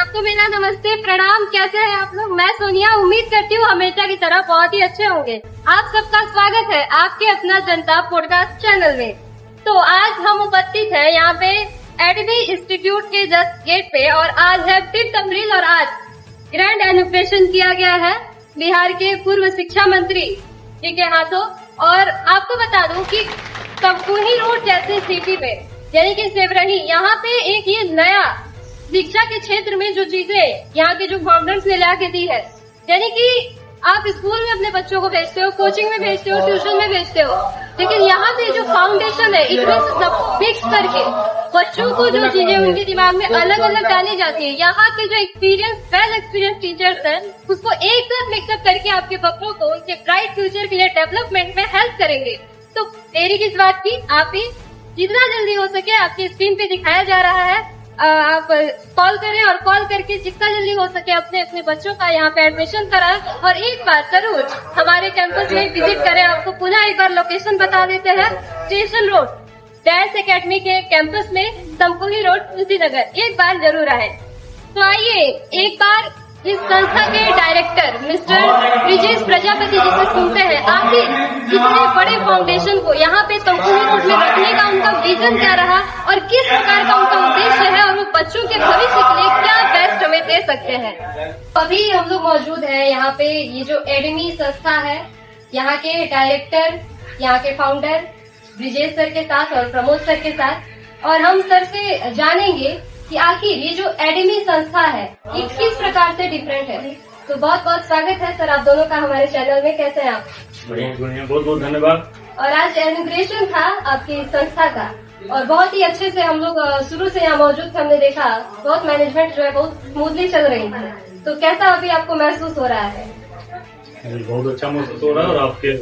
सबको मेरा नमस्ते प्रणाम। कैसे हैं आप लोग? मैं सोनिया उम्मीद करती हूँ हमेशा की तरह बहुत ही अच्छे होंगे। आप सबका स्वागत है आपके अपना जनता पॉडकास्ट चैनल में। तो आज हम उपस्थित हैं यहाँ पे एडमी इंस्टीट्यूट के जस्ट गेट पे और आज है 5 अप्रैल और आज ग्रैंड इनॉग्रेशन किया गया है बिहार के पूर्व शिक्षा मंत्री जी के हाथों। और आपको बता दूं कि तमकुही रोड जैसे सिटी पे यानी कि सेवरही यहाँ पे एक ये नया शिक्षा के क्षेत्र में जो चीजें यहाँ के जो गवर्नमेंट ने ला के दी है, यानी कि आप स्कूल में अपने बच्चों को भेजते हो, कोचिंग में भेजते हो, ट्यूशन में भेजते हो, लेकिन यहाँ पे जो फाउंडेशन है इसमें सब फिक्स करके बच्चों को जो चीजें उनके दिमाग में अलग अलग डाली जाती है, यहाँ के जो वेल एक्सपीरियंस टीचर्स हैं उसको एक साथ मिक्सअप करके आपके बच्चों को उनके ब्राइट फ्यूचर के लिए डेवलपमेंट में हेल्प करेंगे। तो देरी किस बात की, आप ही जितना जल्दी हो सके आपकी स्क्रीन पे दिखाया जा रहा है, आप कॉल करें और कॉल करके जितना जल्दी हो सके अपने अपने बच्चों का यहाँ पे एडमिशन कराएं और एक बार जरूर हमारे कैंपस में विजिट करें। आपको पुनः एक बार लोकेशन बता देते हैं, स्टेशन रोड डैश एकेडमी के कैंपस में तमकुही रोड कुशीनगर, एक बार जरूर आए। तो आइए एक बार इस संस्था के डायरेक्टर मिस्टर ब्रिजेश प्रजापति जी से सुनते हैं आखिर इतने बड़े फाउंडेशन को यहाँ पे तमकुही रोड में रखने का उनका विजन क्या रहा और किस प्रकार का उनका उद्देश्य है और वो बच्चों के भविष्य के लिए क्या बेस्ट हमें दे सकते हैं। अभी हम लोग मौजूद हैं यहाँ पे, ये जो एडमी संस्था है यहाँ के डायरेक्टर, यहाँ के फाउंडर ब्रिजेश सर के साथ और प्रमोद सर के साथ, और हम सर से जानेंगे कि आखिर ये जो एडमी संस्था है ये किस प्रकार से डिफरेंट है। तो बहुत बहुत स्वागत है सर आप दोनों का हमारे चैनल में। कैसे हैं आप? बढ़िया, बहुत बहुत धन्यवाद। और आज इनॉग्रेशन था आपकी संस्था का और बहुत ही अच्छे से हम लोग शुरू से यहाँ मौजूद थे, हमने देखा बहुत मैनेजमेंट जो है बहुत स्मूथली चल रही है। तो कैसा अभी आपको महसूस हो रहा है? बहुत अच्छा महसूस हो रहा है और आपके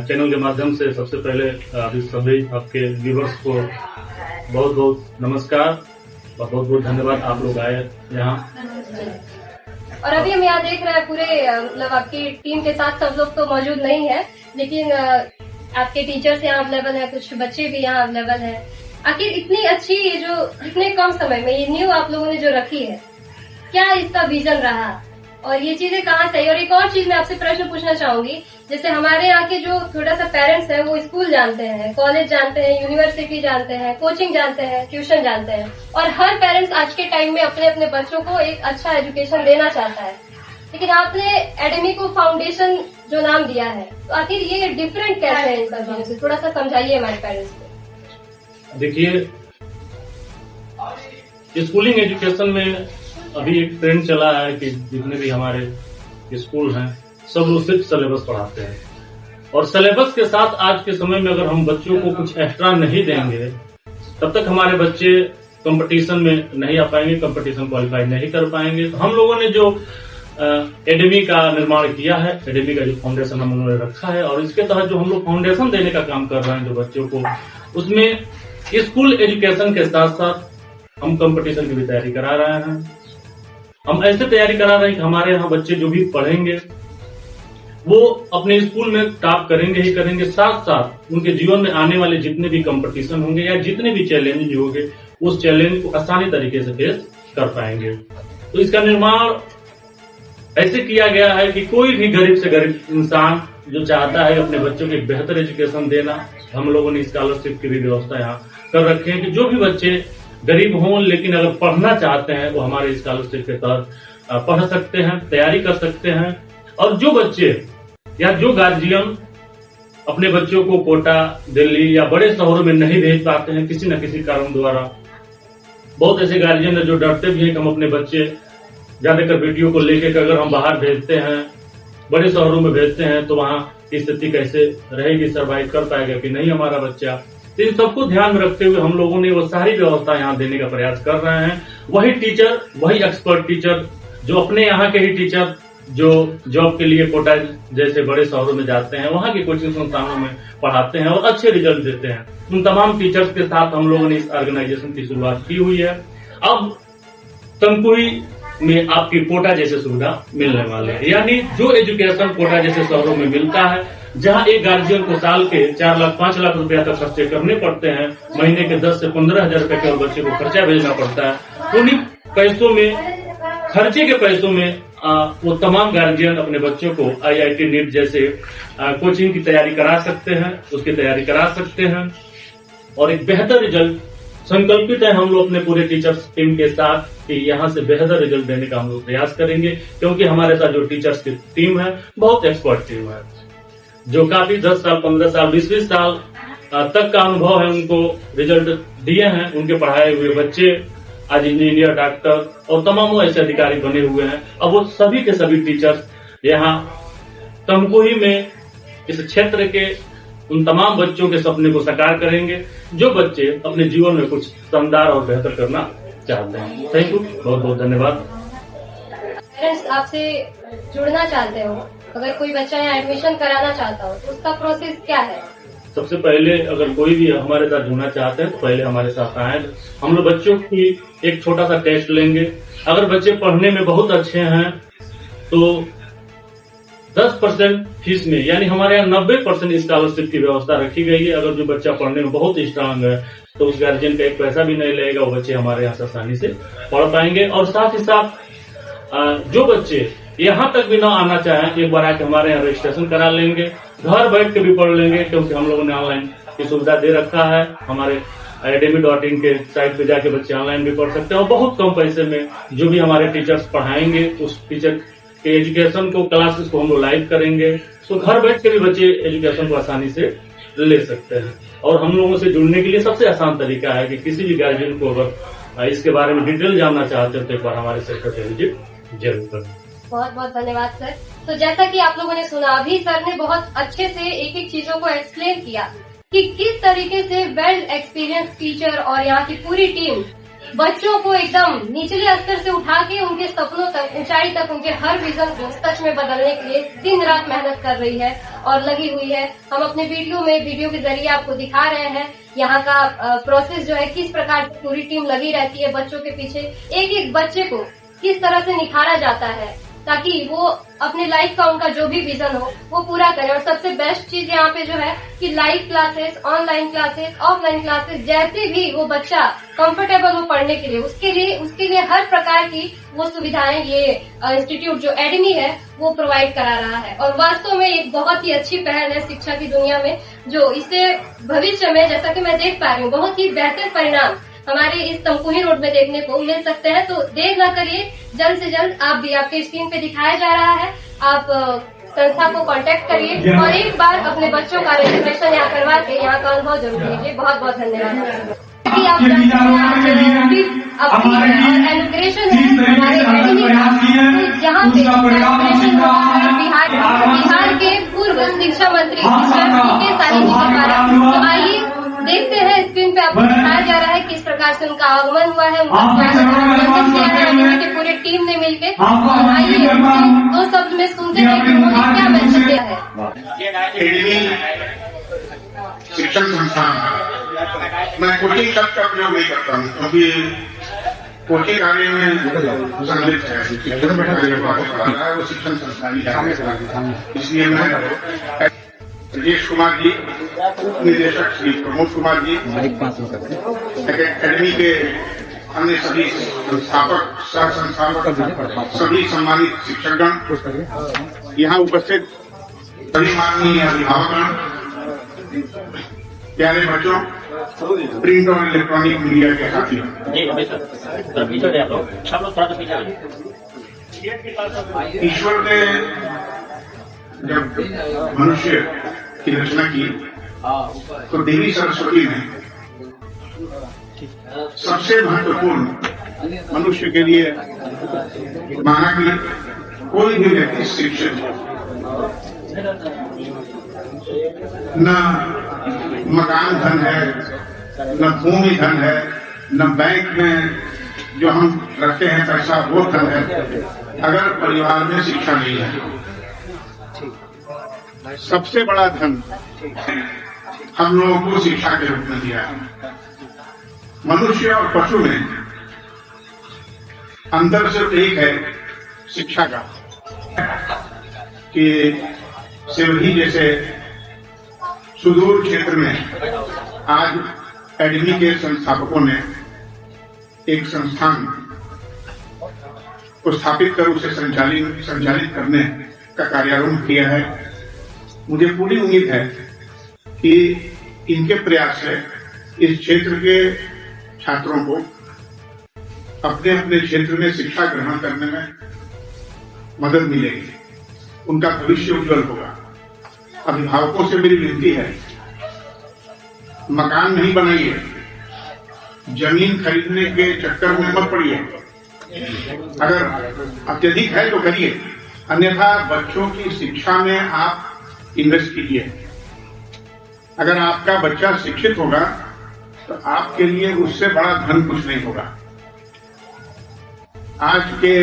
चैनल के माध्यम से सबसे पहले अभी सभी आपके व्यूवर्स को बहुत बहुत नमस्कार और बहुत बहुत धन्यवाद, आप लोग आए यहाँ। और अभी हम यहाँ देख रहे हैं पूरे मतलब आपकी टीम के साथ सब लोग तो मौजूद नहीं है, लेकिन आपके टीचर्स यहाँ अवेलेबल है, कुछ बच्चे भी यहाँ अवेलेबल है। आखिर इतनी अच्छी ये जो इतने कम समय में ये न्यू आप लोगों ने जो रखी है, क्या इसका विजन रहा और ये चीजें कहाँ से आई? और एक और चीज मैं आपसे प्रश्न पूछना चाहूंगी, जैसे हमारे यहाँ के जो थोड़ा सा पेरेंट्स हैं वो स्कूल जानते हैं, कॉलेज जानते हैं, यूनिवर्सिटी जानते हैं, कोचिंग जानते हैं, ट्यूशन जानते हैं, और हर पेरेंट्स आज के टाइम में अपने अपने बच्चों को एक अच्छा एजुकेशन देना चाहता है, लेकिन आपने एडमी को फाउंडेशन जो नाम दिया है, तो आखिर ये डिफरेंट कैसे है इन सब चीजों से? थोड़ा सा समझाइए हमारे पेरेंट्स को। देखिए, स्कूलिंग एजुकेशन में अभी एक ट्रेंड चला है कि जितने भी हमारे स्कूल हैं सब लोग सिर्फ सिलेबस पढ़ाते हैं, और सिलेबस के साथ आज के समय में अगर हम बच्चों को कुछ एक्स्ट्रा नहीं देंगे तब तक हमारे बच्चे कंपटीशन में नहीं आ पाएंगे, कंपटीशन क्वालिफाई नहीं कर पाएंगे। तो हम लोगों ने जो एडमी का निर्माण किया है, एडमी का जो फाउंडेशन हम उन्होंने रखा है, और इसके तहत जो हम लोग फाउंडेशन देने का काम कर रहे हैं जो बच्चों को, उसमें स्कूल एजुकेशन के साथ साथ हम कंपटीशन की भी तैयारी करा रहे हैं। हम ऐसे तैयारी करा रहे हैं कि हमारे यहाँ बच्चे जो भी पढ़ेंगे वो अपने स्कूल में टॉप करेंगे ही करेंगे, साथ साथ उनके जीवन में आने वाले जितने भी कंपटीशन होंगे या जितने भी चैलेंज होंगे उस चैलेंज को आसानी तरीके से फेस कर पाएंगे। तो इसका निर्माण ऐसे किया गया है कि कोई भी गरीब से गरीब इंसान जो चाहता है अपने बच्चों को एक बेहतर एजुकेशन देना, हम लोगों ने स्कॉलरशिप की भी व्यवस्था यहाँ कर रखी है कि जो भी बच्चे गरीब हों लेकिन अगर पढ़ना चाहते हैं वो हमारे स्कॉलरशिप के तहत पढ़ सकते हैं, तैयारी कर सकते हैं। और जो बच्चे या जो गार्जियन अपने बच्चों को कोटा, दिल्ली या बड़े शहरों में नहीं भेज पाते हैं किसी न किसी कारण द्वारा, बहुत ऐसे गार्जियन है जो डरते भी हैं कि हम अपने बच्चे ज्यादातर बेटियों को लेकर अगर हम बाहर भेजते हैं, बड़े शहरों में भेजते हैं तो वहाँ की स्थिति कैसे रहेगी, सर्वाइव कर पाएगा कि नहीं हमारा बच्चा। तो इन सबको ध्यान में रखते हुए हम लोगों ने वो सारी व्यवस्था यहाँ देने का प्रयास कर रहे हैं। वही टीचर, वही एक्सपर्ट टीचर जो अपने यहाँ के ही टीचर जो जॉब के लिए कोटा जैसे बड़े शहरों में जाते हैं, वहाँ की कोचिंग संस्थानों में पढ़ाते हैं और अच्छे रिजल्ट देते हैं, उन तमाम टीचर्स के साथ हम लोगों ने इस ऑर्गेनाइजेशन की शुरुआत की हुई है। अब तमकुही में आपकी कोटा जैसे सुविधा मिलने वाले है, यानी जो एजुकेशन कोटा जैसे शहरों में मिलता है, जहां एक गार्जियन को साल के 4 लाख 5 लाख रुपया तक खर्चे करने पड़ते हैं, महीने के 10 से 15 हजार रुपए केवल बच्चे को खर्चा भेजना पड़ता है, उन्हीं पैसों में, खर्चे के पैसों में वो तमाम गार्जियन अपने बच्चों को IIT नीट जैसे कोचिंग की तैयारी करा सकते हैं, उसकी तैयारी करा सकते हैं और एक बेहतर रिजल्ट संकल्पित है हम लोग अपने पूरे टीचर्स टीम के साथ कि यहाँ से बेहतर रिजल्ट देने का हम लोग प्रयास करेंगे, क्योंकि हमारे साथ जो टीचर्स की टीम है बहुत एक्सपर्ट टीम है, जो काफी 10 साल 15 साल 20-20 साल तक का अनुभव है, उनको रिजल्ट दिए हैं। उनके पढ़ाए हुए बच्चे आज इंजीनियर, डॉक्टर और तमाम ऐसे अधिकारी बने हुए हैं। अब वो सभी के सभी टीचर्स यहाँ तमकुही में इस क्षेत्र के उन तमाम बच्चों के सपने को साकार करेंगे जो बच्चे अपने जीवन में कुछ शानदार और बेहतर करना चाहते हैं। थैंक यू, बहुत बहुत धन्यवाद। पेरेंट्स आपसे जुड़ना चाहते हो, अगर कोई बच्चा यहाँ एडमिशन कराना चाहता हो तो उसका प्रोसेस क्या है? सबसे पहले अगर कोई भी हमारे साथ जुड़ना चाहते हैं तो पहले हमारे साथ आए, हम लोग बच्चों की एक छोटा सा टेस्ट लेंगे। अगर बच्चे पढ़ने में बहुत अच्छे हैं तो 10% फीस में, यानी हमारे यहाँ 90% स्कॉलरशिप की व्यवस्था रखी गई है। अगर जो बच्चा पढ़ने में बहुत स्ट्रांग है तो उस गार्जियन का एक पैसा भी नहीं लगेगा, वो बच्चे हमारे यहाँ से आसानी से पढ़ पाएंगे। और साथ ही साथ जो बच्चे यहाँ तक भी ना आना चाहें, एक बार आके हमारे यहाँ रजिस्ट्रेशन करा लेंगे, घर बैठ के भी पढ़ लेंगे, क्योंकि हम लोगों ने ऑनलाइन की सुविधा दे रखा है। हमारे academy.in के साइट पे जाके बच्चे ऑनलाइन भी पढ़ सकते हैं और बहुत कम पैसे में जो भी हमारे टीचर्स पढ़ाएंगे उस टीचर के एजुकेशन को, क्लासेस को हम लोग लाइव करेंगे, तो घर बैठ के भी बच्चे एजुकेशन को आसानी से ले सकते हैं। और हम लोगों से जुड़ने के लिए सबसे आसान तरीका है कि किसी भी गार्जियन को अगर इसके बारे में डिटेल जानना चाहते हैं तो एक बार हमारे सेंटर पे विजिट जरूर करें। बहुत बहुत धन्यवाद सर। तो जैसा कि आप लोगों ने सुना, अभी सर ने बहुत अच्छे से एक एक चीजों को एक्सप्लेन किया कि किस तरीके से वेल एक्सपीरियंस टीचर और यहाँ की पूरी टीम बच्चों को एकदम निचले स्तर से उठा के उनके सपनों तक, ऊंचाई तक, उनके हर विजन को सच में बदलने के लिए दिन रात मेहनत कर रही है और लगी हुई है। हम अपने वीडियो के जरिए आपको दिखा रहे हैं यहाँ का प्रोसेस जो है, किस प्रकार से पूरी टीम लगी रहती है बच्चों के पीछे, एक एक बच्चे को किस तरह से निखारा जाता है ताकि वो अपने लाइफ का उनका जो भी विजन हो वो पूरा करे। और सबसे बेस्ट चीज यहाँ पे जो है कि live classes, online classes, offline classes, जैसे भी वो बच्चा कंफर्टेबल हो पढ़ने के लिए, उसके लिए हर प्रकार की वो सुविधाएं ये इंस्टीट्यूट जो एकेडमी है वो प्रोवाइड करा रहा है। और वास्तव में एक बहुत ही अच्छी पहल है शिक्षा की दुनिया में, जो इससे भविष्य में, जैसा कि मैं देख पा रही हूँ, बहुत ही बेहतर परिणाम हमारे इस तमकुही रोड में देखने को मिल सकते हैं। तो देर न करिए, जल्द से जल्द आप भी, आपके स्क्रीन पे दिखाया जा रहा है, आप संस्था को कांटेक्ट करिए और एक बार अपने बच्चों का रजिस्ट्रेशन यहाँ करवा के यहाँ का अनुभव जरूर लीजिए। बहुत बहुत धन्यवाद। आप एजुकेशन है हमारे एकेडमी का, तो यहाँ पे एजुकेशन बिहार के पूर्व शिक्षा मंत्री के साहिब जी के द्वारा। तो आइए देखते हैं, स्क्रीन पे आपको दिखाया जा रहा है किस प्रकार से उनका आगमन हुआ है, उनका स्वागत किया है एकेडमी की पूरी टीम ने मिलकर। और आइए दो शब्द में सुनते हैं कि उन्होंने क्या मैसेज दिया है। शिक्षण संस्थान, मैं कोचिंग तक का प्रयोग नहीं करता हूँ क्योंकि कोचिंग कार्य में सम्मिलित है, वो शिक्षण संस्थान है। इसलिए मैं राजेश कुमार जी, निदेशक श्री प्रमोद कुमार जी, एकेडमी के अन्य सभी संस्थापक, सह संस्थापक, सभी सम्मानित शिक्षकगण, यहाँ उपस्थित सभी माननीय अभिभावकगण, प्यारे बच्चों, प्रिंट और इलेक्ट्रॉनिक मीडिया के साथियों, ईश्वर ने जब मनुष्य की रचना की तो देवी सरस्वती ने सबसे महत्वपूर्ण मनुष्य के लिए माना कि कोई भी व्यक्ति शिक्षित न मकान धन है, न भूमि धन है, न बैंक में जो हम रखते हैं पैसा वो धन है, अगर परिवार में शिक्षा नहीं है। सबसे बड़ा धन हम लोगों को शिक्षा के रूप में दिया है। मनुष्य और पशु में अंतर सिर्फ एक है, शिक्षा का, कि सिवही जैसे सुदूर क्षेत्र में आज एकेडमी के संस्थापकों ने एक संस्थान को स्थापित कर उसे संचालित करने का कार्यारंभ किया है। मुझे पूरी उम्मीद है कि इनके प्रयास से इस क्षेत्र के छात्रों को अपने अपने क्षेत्र में शिक्षा ग्रहण करने में मदद मिलेगी, उनका भविष्य उज्जवल होगा। अभिभावकों से मेरी विनती है, मकान नहीं बनाइए, जमीन खरीदने के चक्कर में मत पड़िए। अगर अत्यधिक है तो करिए, अन्यथा बच्चों की शिक्षा में आप इन्वेस्ट कीजिए। अगर आपका बच्चा शिक्षित होगा तो आपके लिए उससे बड़ा धन कुछ नहीं होगा। आज के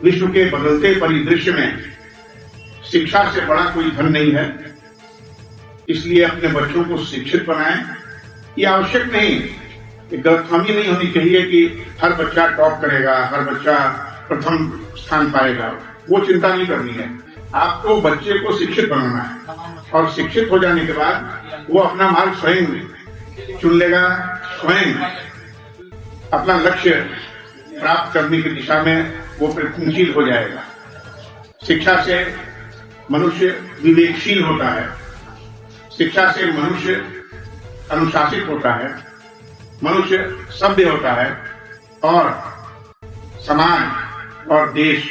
विश्व के बदलते परिदृश्य में शिक्षा से बड़ा कोई धन नहीं है, इसलिए अपने बच्चों को शिक्षित बनाएं। ये आवश्यक नहीं, गलतफहमी नहीं होनी चाहिए कि हर बच्चा टॉप करेगा, हर बच्चा प्रथम स्थान पाएगा, वो चिंता नहीं करनी है। आपको बच्चे को शिक्षित बनाना है और शिक्षित हो जाने के बाद वो अपना मार्ग स्वयं चुन लेगा, स्वयं अपना लक्ष्य प्राप्त करने की दिशा में वो प्रयत्नशील हो जाएगा। शिक्षा से मनुष्य विवेकशील होता है, शिक्षा से मनुष्य अनुशासित होता है, मनुष्य सभ्य होता है और समाज और देश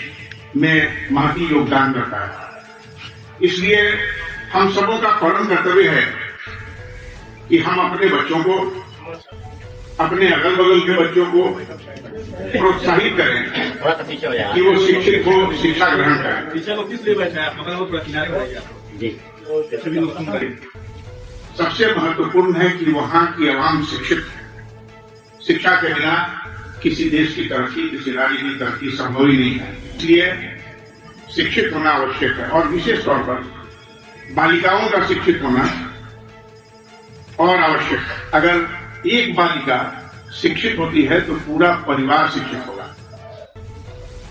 में महती योगदान करता है। इसलिए हम सबों का परम कर्तव्य है कि हम अपने बच्चों को, अपने अगल बगल के बच्चों को प्रोत्साहित करें कि वो शिक्षित हो, शिक्षा ग्रहण करें। सबसे महत्वपूर्ण है कि वहां की आवाम शिक्षित है। शिक्षा के बिना किसी देश की तरक्की, किसी राज्य की तरक्की संभव ही नहीं है। इसलिए शिक्षित होना आवश्यक है और विशेष तौर पर बालिकाओं का शिक्षित होना और आवश्यक है। अगर एक बालिका शिक्षित होती है तो पूरा परिवार शिक्षित होगा।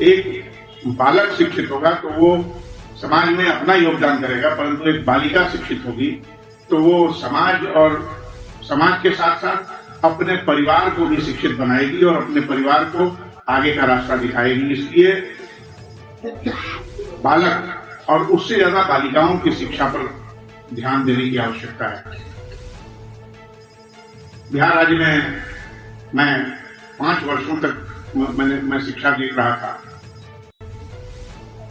एक बालक शिक्षित होगा तो वो समाज में अपना योगदान करेगा, परंतु एक बालिका शिक्षित होगी तो वो समाज और समाज के साथ साथ अपने परिवार को भी शिक्षित बनाएगी और अपने परिवार को आगे का रास्ता दिखाएगी। इसलिए बालक और उससे ज्यादा बालिकाओं की शिक्षा पर ध्यान देने की आवश्यकता है। बिहार राज्य में मैं 5 वर्षों तक मैं शिक्षा देख रहा था,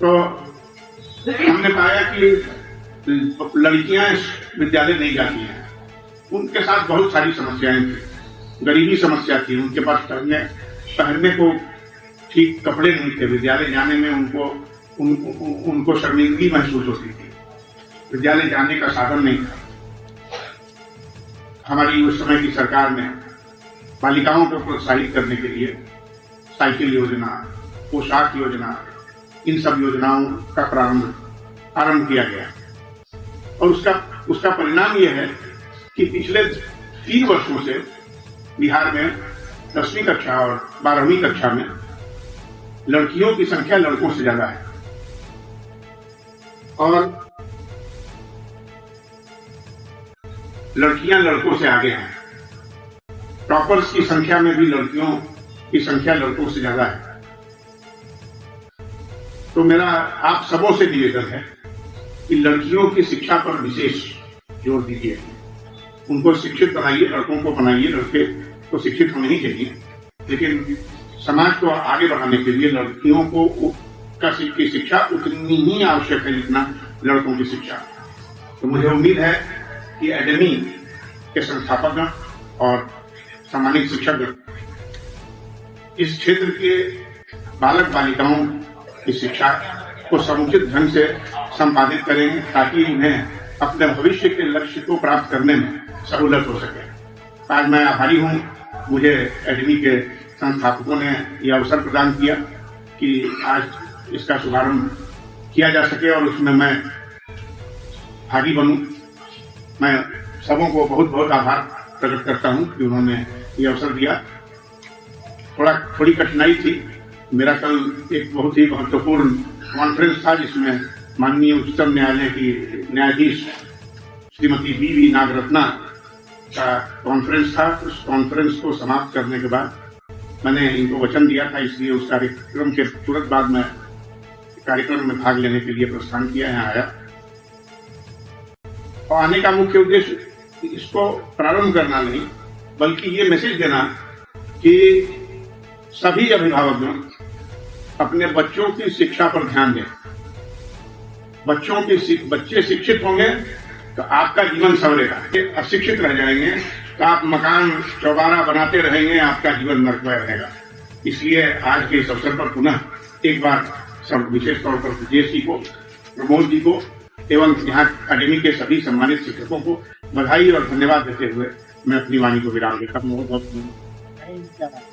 तो हमने पाया कि लड़कियां विद्यालय नहीं जाती हैं। उनके साथ बहुत सारी समस्याएं थी। गरीबी समस्या थी, उनके पास पहनने को ठीक कपड़े नहीं थे, विद्यालय जाने में उनको शर्मिंदगी महसूस होती थी, विद्यालय जाने का साधन नहीं था। हमारी उस समय की सरकार ने बालिकाओं को प्रोत्साहित करने के लिए साइकिल योजना, पोशाक योजना, इन सब योजनाओं का आरंभ किया गया और उसका परिणाम यह है कि पिछले 3 वर्षों से बिहार में 10वीं कक्षा और 12वीं कक्षा में लड़कियों की संख्या लड़कों से ज्यादा है और लड़कियां लड़कों से आगे हैं। टॉपर्स की संख्या में भी लड़कियों की संख्या लड़कों से ज्यादा है। तो मेरा आप सबों से निवेदन है कि लड़कियों की शिक्षा पर विशेष जोर दीजिए, उनको शिक्षित बनाइए, लड़कों को बनाइए। लड़के तो शिक्षित होने ही चाहिए, लेकिन समाज को आगे बढ़ाने के लिए लड़कियों की शिक्षा उतनी ही आवश्यक है जितना लड़कों की शिक्षा। तो मुझे उम्मीद है कि एकेडमी के संस्थापक और सम्मानित शिक्षक इस क्षेत्र के बालक बालिकाओं की शिक्षा को समुचित ढंग से संपादित करेंगे ताकि उन्हें अपने भविष्य के लक्ष्य को प्राप्त करने में सहूलत हो सके। आज मैं आभारी हूँ, मुझे एकेडमी के संस्थापकों ने यह अवसर प्रदान किया कि आज इसका शुभारंभ किया जा सके और उसमें मैं भागी बनूं। मैं सबों को बहुत बहुत आभार प्रकट करता हूं कि उन्होंने ये अवसर दिया। थोड़ी कठिनाई थी। मेरा कल एक बहुत ही महत्वपूर्ण कॉन्फ्रेंस था जिसमें माननीय उच्चतम न्यायालय की न्यायाधीश श्रीमती बी नागरत्ना का कॉन्फ्रेंस था। उस कॉन्फ्रेंस को समाप्त करने के बाद मैंने इनको वचन दिया था, इसलिए उस कार्यक्रम के तुरंत बाद मैं कार्यक्रम में भाग लेने के लिए प्रस्थान किया, यहाँ आया। और आने का मुख्य उद्देश्य इसको प्रारंभ करना नहीं, बल्कि ये मैसेज देना कि सभी अभिभावक अपने बच्चों की शिक्षा पर ध्यान दें। बच्चे शिक्षित होंगे तो आपका जीवन संवरेगा। अशिक्षित रह जाएंगे तो आप मकान चौबारा बनाते रहेंगे, आपका जीवन नरकमय रहेगा। इसलिए आज के इस अवसर पर पुनः एक बार सब विशेष तौर पर विजय जी को, प्रमोद जी को एवं यहाँ अकेडमी के सभी सम्मानित शिक्षकों को बधाई और धन्यवाद देते हुए मैं अपनी वाणी को विराम देता हूँ। बहुत बहुत